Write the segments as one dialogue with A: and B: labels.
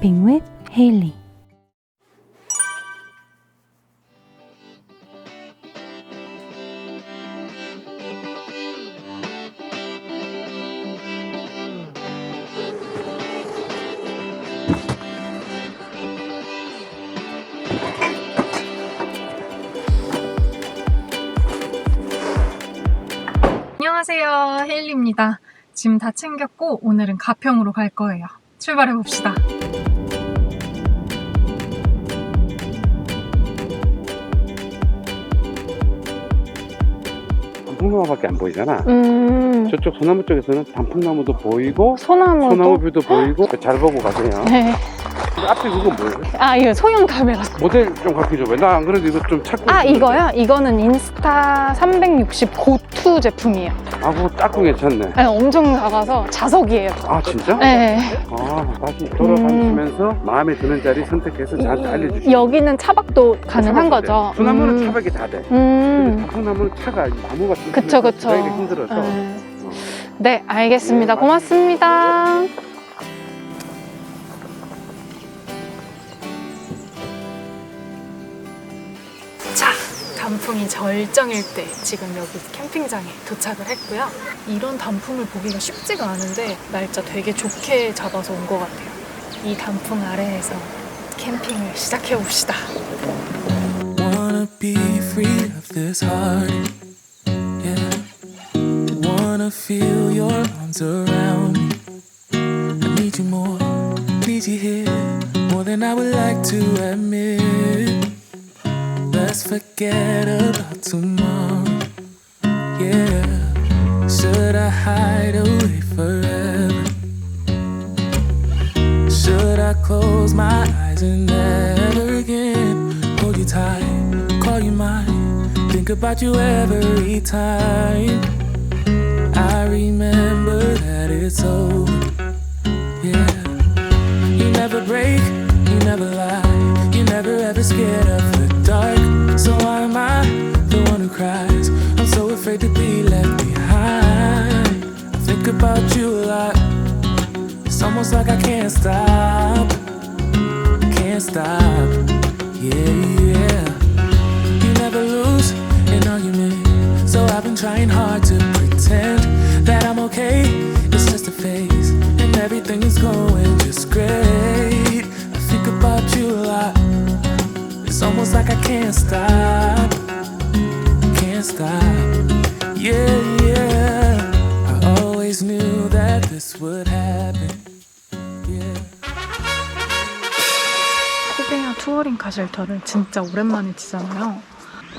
A: Camping with Hailey.
B: 안녕하세요, 헤일리입니다. 짐 다 챙겼고 오늘은 가평으로 갈 거예요. 출발해봅시다.
C: 단풍나무밖에 안 보이잖아. 저쪽 소나무 쪽에서는 단풍나무도 보이고 소나무뷰도 보이고. 잘 보고 가세요.
A: 네.
C: 앞에 그건 뭐예요?
A: 아, 이거 소형 카메라.
C: 모델 좀 가르쳐 줘. 나 안 그래도 이거 좀 찾고
A: 아,
C: 있는데.
A: 이거요? 이거는 인스타 360 고투 제품이에요.
C: 아, 그거 짝꿍 괜찮네.
A: 네, 엄청 작아서 자석이에요.
C: 아, 진짜?
A: 네.
C: 아, 다시 돌아다니시면서 마음에 드는 자리 선택해서 저한테 알려주시죠.
A: 여기는 차박도 가능한 거죠?
C: 소나무는 차박이 다 돼. 근데 단풍나무는 차가 나무가 좀
A: 그쵸,
C: 크면서
A: 그쵸.
C: 들어가기가 힘들어서.
A: 네, 알겠습니다.
C: 네,
A: 고맙습니다.
B: 자, 단풍이 절정일 때 지금 여기 캠핑장에 도착을 했고요. 이런 단풍을 보기가 쉽지가 않은데 날짜 되게 좋게 잡아서 온 것 같아요. 이 단풍 아래에서 캠핑을 시작해봅시다.
D: Wanna be free of this heart, yeah. Wanna feel your arms around me. I need you more, need you here, more than I would like to admit. Let's forget about tomorrow, yeah. Should I hide away forever? Should I close my eyes and never again hold you tight, call you mine, think about you every time? I remember that it's over, yeah. You never break, you never lie, you never ever scared of the dark. So why am I the one who cries? I'm so afraid to be left behind. I think about you a lot. It's almost like I can't stop, yeah, yeah. You never lose an argument, so I've been trying hard to pretend that I'm okay. It's just a phase, and everything is going just great. I think about you a lot. It's almost like I can't stop, yeah, yeah. I always knew that this would happen, yeah.
B: 코베야 투어링 가쉘터를 진짜 오랜만에 치잖아요.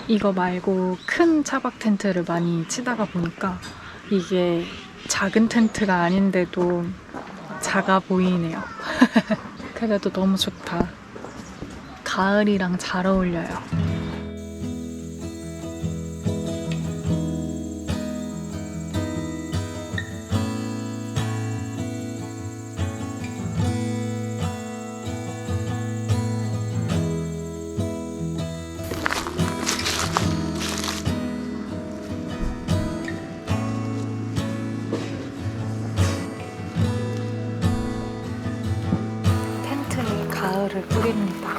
B: 이거 말고 큰 차박 텐트를 많이 치다가 보니까 이게 작은 텐트가 아닌데도 작아 보이네요. 그래도 너무 좋다. 가을이랑 잘 어울려요. 텐트에 가을을 뿌립니다.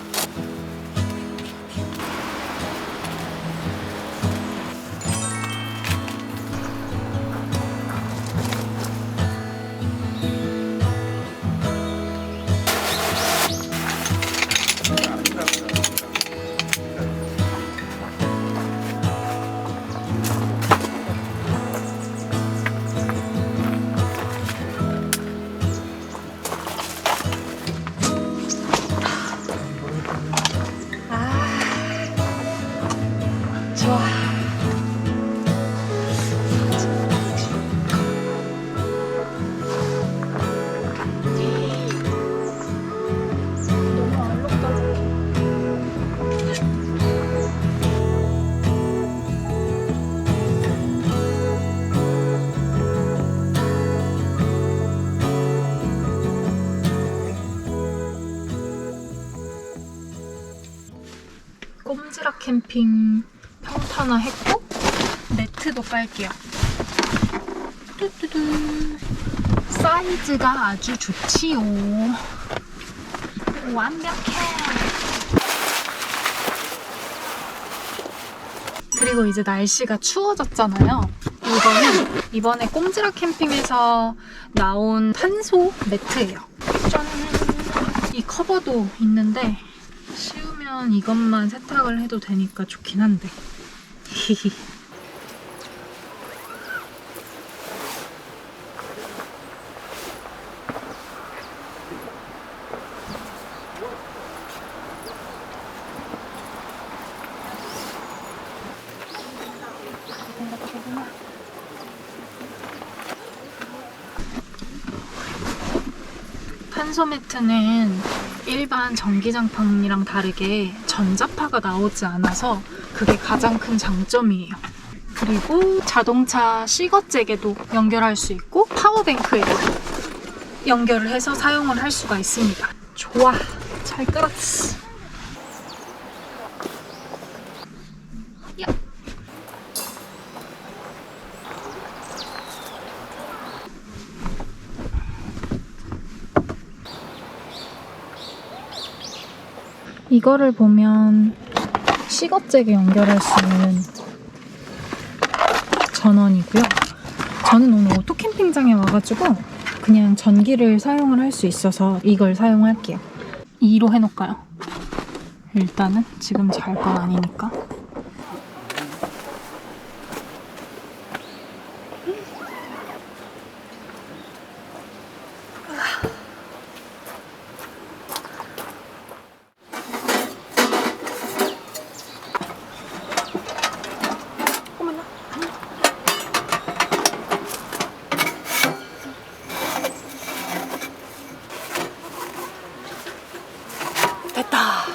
B: 좋아. 너무 알록달록. 꼼지락 캠핑 평탄화했고 네트도 깔게요. 뚜뚜뚜. 사이즈가 아주 좋지요. 완벽해. 그리고 이제 날씨가 추워졌잖아요. 이거는 이번에 꼼지락 캠핑에서 나온 탄소 매트예요. 짠! 이 커버도 있는데 씌우면 이것만 세탁을 해도 되니까 좋긴 한데. 히히. 탄소 매트는 일반 전기장판이랑 다르게 전자파가 나오지 않아서 그게 가장 큰 장점이에요. 그리고 자동차 시거잭에도 연결할 수 있고 파워뱅크에도 연결을 해서 사용을 할 수가 있습니다. 좋아, 잘 끌었어. 야. 이거를 보면 시거잭에 연결할 수 있는 전원이고요. 저는 오늘 오토캠핑장에 와가지고 그냥 전기를 사용을 할 수 있어서 이걸 사용할게요. 2로 해놓을까요? 일단은 지금 잘 건 아니니까. 됐다.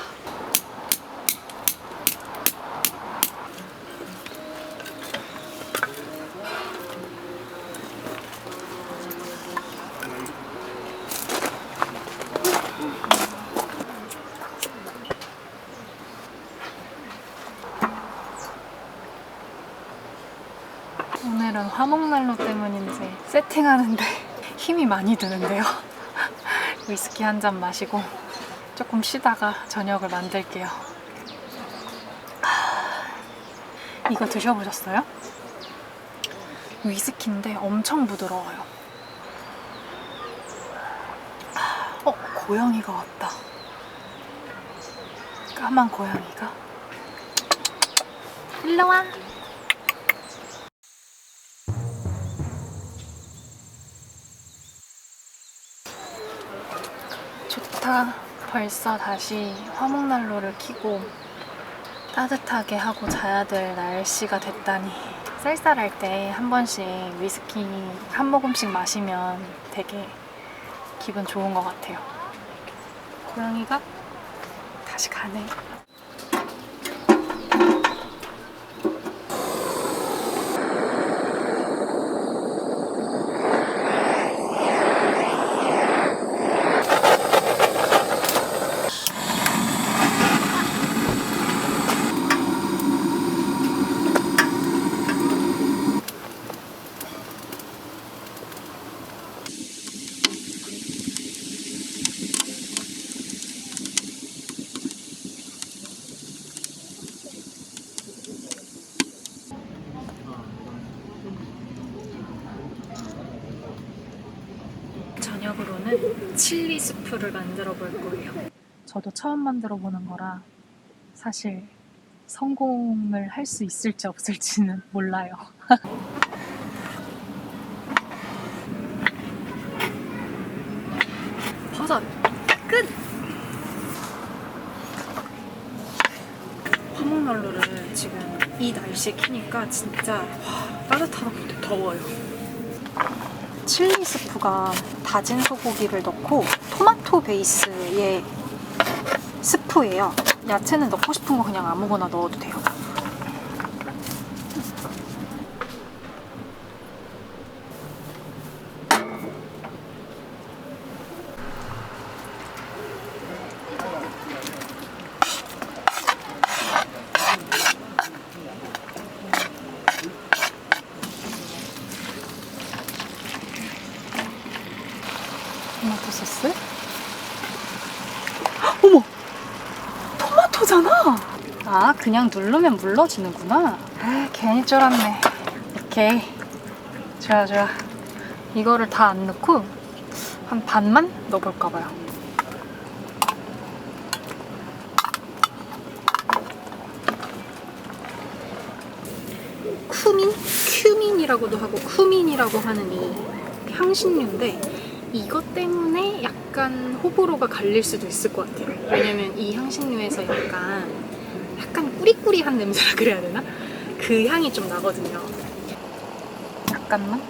B: 오늘은 화목난로 때문인지 세팅하는데 힘이 많이 드는데요. 위스키 한 잔 마시고 조금 쉬다가 저녁을 만들게요. 이거 드셔보셨어요? 위스키인데 엄청 부드러워요. 고양이가 왔다. 까만 고양이가. 일로 와. 좋다. 벌써 다시 화목난로를 켜고 따뜻하게 하고 자야 될 날씨가 됐다니. 쌀쌀할 때 한 번씩 위스키 한 모금씩 마시면 되게 기분 좋은 것 같아요. 고양이가 다시 가네. 저녁으로는 칠리 스프를 만들어 볼 거예요. 저도 처음 만들어 보는 거라 사실 성공을 할 수 있을지 없을지는 몰라요. 버섯 끝! 화목난로를 지금 이 날씨에 켜니까 진짜 따뜻하다 못해 더워요. 칠리 스프가 다진 소고기를 넣고 토마토 베이스의 스프예요. 야채는 넣고 싶은 거 그냥 아무거나 넣어도 돼요. 토마토 소스. 어머! 토마토잖아! 아, 그냥 누르면 물러지는구나. 아, 괜히 쫄았네. 오케이. 좋아, 좋아. 이거를 다 안 넣고 한 반만 넣어볼까봐요. 큐민이라고도 하고 쿠민이라고 하는 이 향신료인데 이것 때문에 약간 호불호가 갈릴 수도 있을 것 같아요. 왜냐면 이 향신료에서 약간 꾸리꾸리한 냄새라 그래야 되나? 그 향이 좀 나거든요. 약간만?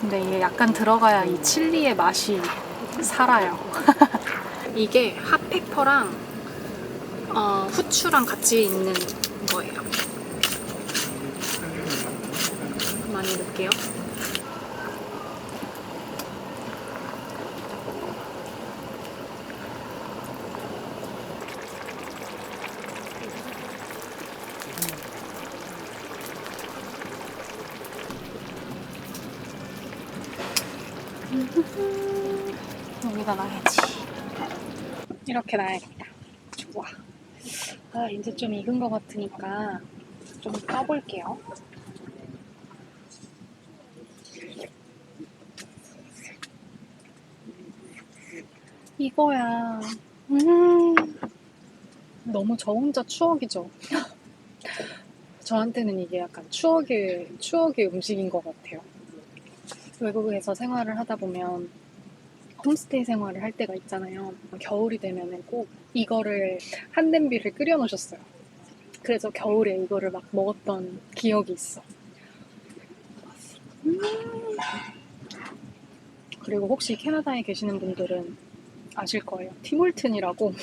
B: 근데 이게 약간 들어가야 이 칠리의 맛이 살아요. 이게 핫페퍼랑 후추랑 같이 있는 거예요. 많이 넣을게요. 여기다 놔야지. 이렇게 놔야겠다. 좋아. 아, 이제 좀 익은 것 같으니까 좀 떠볼게요. 이거야. 너무 저 혼자 추억이죠. 저한테는 이게 약간 추억의 음식인 것 같아요. 외국에서 생활을 하다 보면 홈스테이 생활을 할 때가 있잖아요. 겨울이 되면은 꼭 이거를 한 냄비를 끓여 놓으셨어요. 그래서 겨울에 이거를 막 먹었던 기억이 있어. 그리고 혹시 캐나다에 계시는 분들은 아실 거예요. 팀홀튼이라고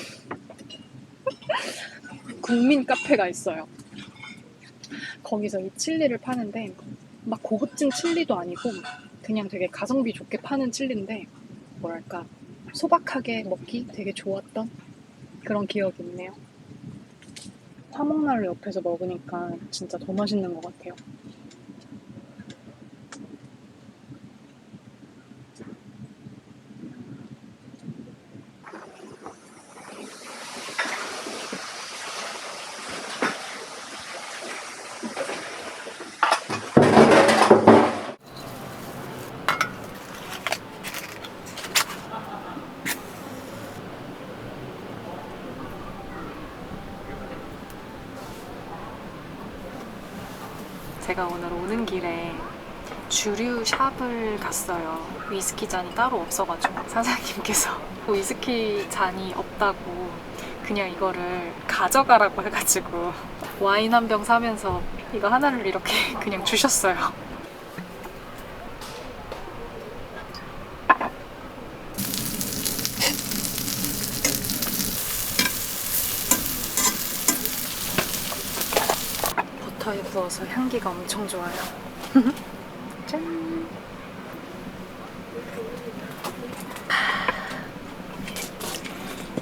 B: 국민 카페가 있어요. 거기서 이 칠리를 파는데 막 고급진 칠리도 아니고 그냥 되게 가성비 좋게 파는 칠리인데 뭐랄까 소박하게 먹기 되게 좋았던 그런 기억이 있네요. 화목난로 옆에서 먹으니까 진짜 더 맛있는 것 같아요. 제가 오늘 오는 길에 주류 샵을 갔어요. 위스키 잔이 따로 없어가지고 사장님께서 위스키 잔이 없다고 그냥 이거를 가져가라고 해가지고 와인 한 병 사면서 이거 하나를 이렇게 그냥 주셨어요. 버터에 구워서 향기가 엄청 좋아요. 짠!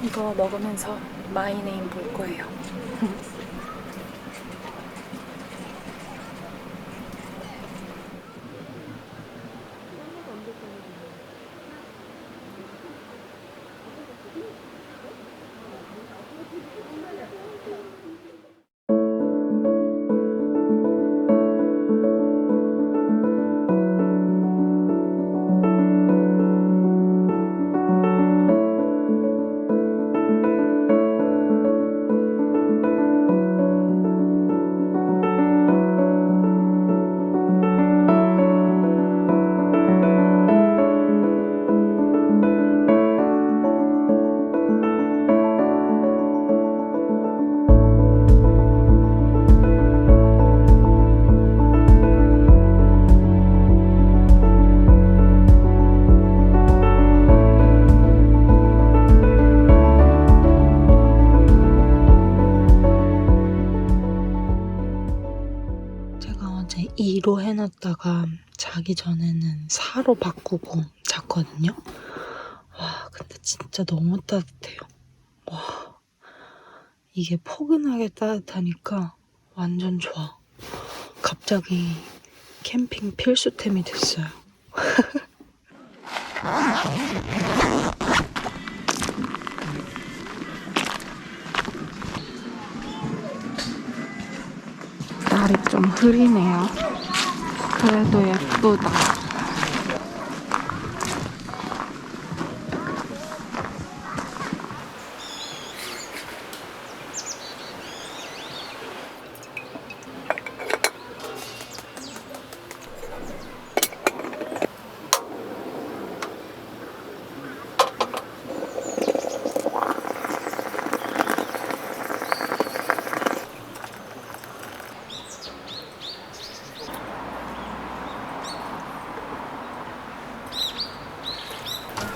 B: 이거 먹으면서 마이네임 볼 거예요.
E: 제가 어제 2로 해놨다가 자기 전에는 4로 바꾸고 잤거든요. 와, 근데 진짜 너무 따뜻해요. 와, 이게 포근하게 따뜻하니까 완전 좋아. 갑자기 캠핑 필수템이 됐어요.
A: 좀 흐리네요. 그래도 예쁘다.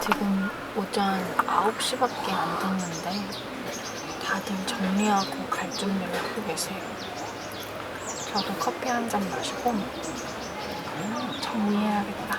E: 지금 오전 9시밖에 안 됐는데 다들 정리하고 갈 준비를 하고 계세요. 저도 커피 한 잔 마시고 정리해야겠다.